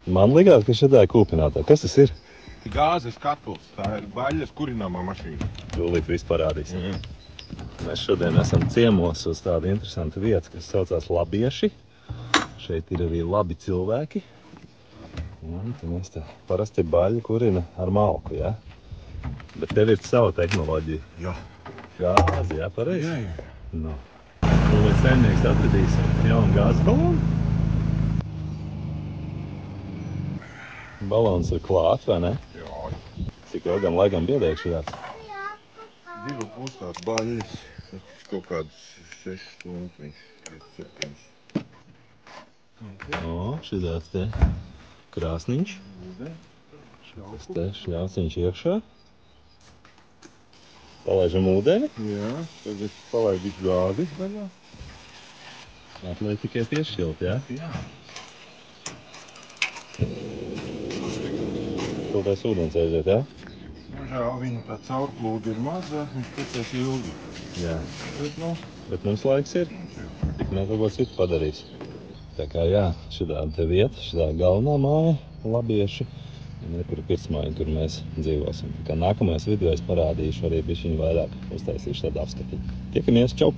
Man likās, ka šitā ir kūpinātā. Kas tas ir? Gāzes katls. Tā ir baļas kurināmā mašīna. Tūlīt viss parādīsim. Mēs šodien esam ciemos uz tādu interesantu vietu, kas saucās Labieši. Šeit ir arī labi cilvēki. Un mēs tā parasti baļu kurina ar malku, jā? Bet tev ir sava tehnoloģija. Jā. Gāzi, jā, pareizi? Jā. Nu. Lai saimnieks atradīs jaunu gāzes balonu. Balons ir klāt, vai ne? Jā. Cik ilgam laikam pietiek šādās? 2,5 tās baļas. Kaut kādas 6 stundas, 7. Šitās te krāsniņš. Šitās te šļauciņš iekšā. Palaižam ūdeni. Jā, tad es palaidīšu gāzi vaļā. Atliek tikai piešķilt, jā? Jā. Siltais ūdens aiziet, jā? Žēl, viņa tā caurplūda ir maza, viņš pēc ilgi. Jā. Bet mums laiks ir. Tik mēs kaut ko citu padarīs. Tā kā jā, šitā te vieta, šitā galvenā māja, Labieši. Un ir pirmsmāja, kur mēs dzīvosim. Tā kā nākamais video es parādīšu arī bišķiņu vairāk, uztaisīšu tādu apskatiņu. Tiekamies, čau!